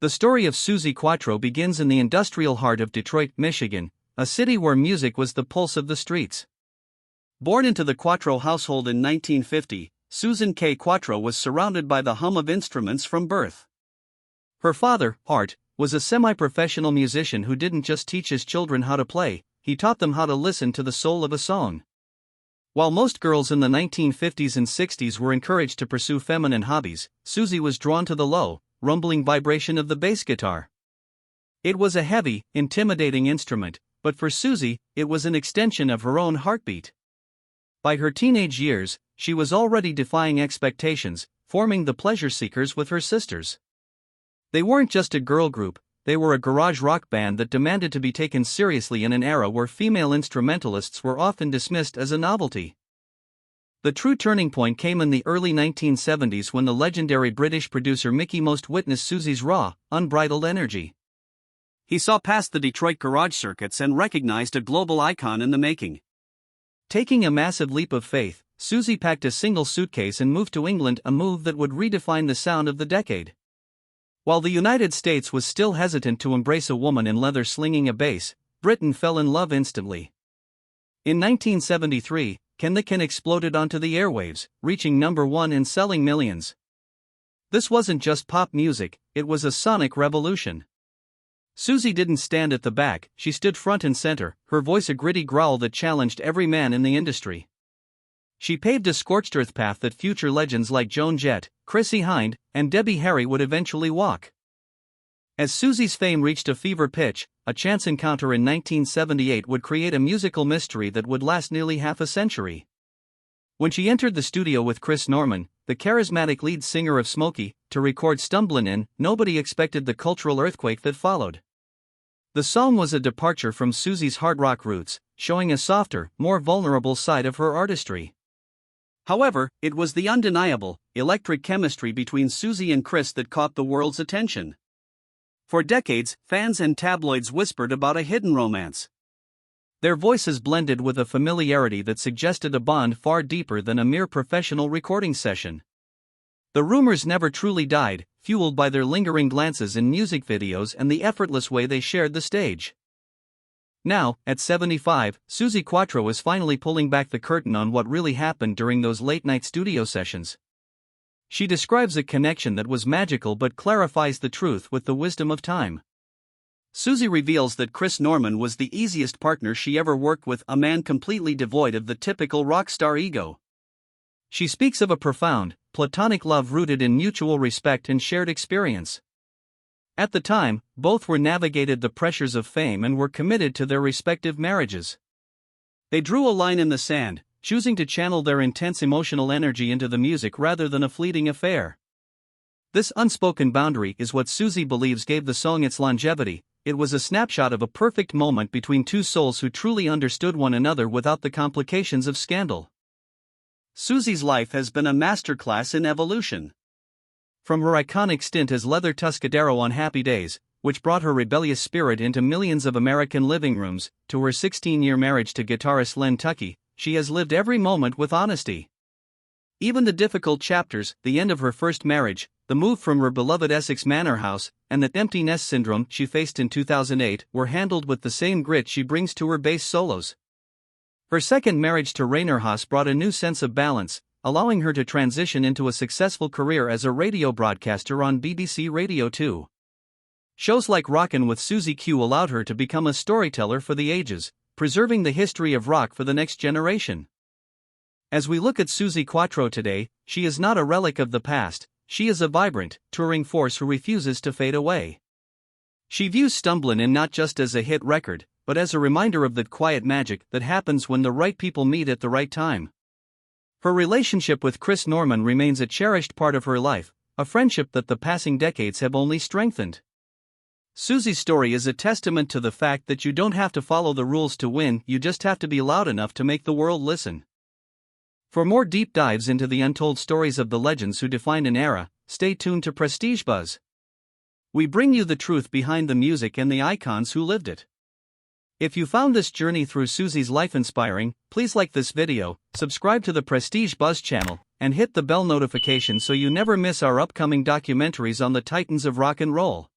The story of Suzi Quatro begins in the industrial heart of Detroit, Michigan, a city where music was the pulse of the streets. Born into the Quatro household in 1950, Susan K. Quatro was surrounded by the hum of instruments from birth. Her father, Art, was a semi-professional musician who didn't just teach his children how to play, he taught them how to listen to the soul of a song. While most girls in the 1950s and 60s were encouraged to pursue feminine hobbies, Suzi was drawn to the low, rumbling vibration of the bass guitar. It was a heavy, intimidating instrument, but for Suzi, it was an extension of her own heartbeat. By her teenage years, she was already defying expectations, forming the Pleasure Seekers with her sisters. They weren't just a girl group, they were a garage rock band that demanded to be taken seriously in an era where female instrumentalists were often dismissed as a novelty. The true turning point came in the early 1970s when the legendary British producer Mickey Most witnessed Suzi's raw, unbridled energy. He saw past the Detroit garage circuits and recognized a global icon in the making. Taking a massive leap of faith, Suzi packed a single suitcase and moved to England, a move that would redefine the sound of the decade. While the United States was still hesitant to embrace a woman in leather slinging a bass, Britain fell in love instantly. In 1973, Can the Can exploded onto the airwaves, reaching #1 and selling millions. This wasn't just pop music, it was a sonic revolution. Suzi didn't stand at the back, she stood front and center, her voice a gritty growl that challenged every man in the industry. She paved a scorched earth path that future legends like Joan Jett, Chrissie Hynde, and Debbie Harry would eventually walk. As Suzi's fame reached a fever pitch, a chance encounter in 1978 would create a musical mystery that would last nearly half a century. When she entered the studio with Chris Norman, the charismatic lead singer of Smokey, to record Stumblin' In, nobody expected the cultural earthquake that followed. The song was a departure from Suzi's hard rock roots, showing a softer, more vulnerable side of her artistry. However, it was the undeniable, electric chemistry between Suzi and Chris that caught the world's attention. For decades, fans and tabloids whispered about a hidden romance. Their voices blended with a familiarity that suggested a bond far deeper than a mere professional recording session. The rumors never truly died, fueled by their lingering glances in music videos and the effortless way they shared the stage. Now, at 75, Suzi Quatro is finally pulling back the curtain on what really happened during those late-night studio sessions. She describes a connection that was magical but clarifies the truth with the wisdom of time. Suzi reveals that Chris Norman was the easiest partner she ever worked with, a man completely devoid of the typical rock star ego. She speaks of a profound, platonic love rooted in mutual respect and shared experience. At the time, both were navigated the pressures of fame and were committed to their respective marriages. They drew a line in the sand, choosing to channel their intense emotional energy into the music rather than a fleeting affair. This unspoken boundary is what Suzi believes gave the song its longevity. It was a snapshot of a perfect moment between two souls who truly understood one another without the complications of scandal. Suzi's life has been a masterclass in evolution. From her iconic stint as Leather Tuscadero on Happy Days, which brought her rebellious spirit into millions of American living rooms, to her 16-year marriage to guitarist Len Tuckey, she has lived every moment with honesty. Even the difficult chapters, the end of her first marriage, the move from her beloved Essex manor house, and the empty nest syndrome she faced in 2008, were handled with the same grit she brings to her bass solos. Her second marriage to Rainer Haas brought a new sense of balance, allowing her to transition into a successful career as a radio broadcaster on BBC Radio 2. Shows like Rockin' with Suzi Q allowed her to become a storyteller for the ages, preserving the history of rock for the next generation. As we look at Suzi Quatro today, she is not a relic of the past, she is a vibrant, touring force who refuses to fade away. She views Stumblin' In not just as a hit record, but as a reminder of the quiet magic that happens when the right people meet at the right time. Her relationship with Chris Norman remains a cherished part of her life, a friendship that the passing decades have only strengthened. Suzi's story is a testament to the fact that you don't have to follow the rules to win, you just have to be loud enough to make the world listen. For more deep dives into the untold stories of the legends who defined an era, stay tuned to Prestige Buzz. We bring you the truth behind the music and the icons who lived it. If you found this journey through Suzi's life inspiring, please like this video, subscribe to the Prestige Buzz channel, and hit the bell notification so you never miss our upcoming documentaries on the titans of rock and roll.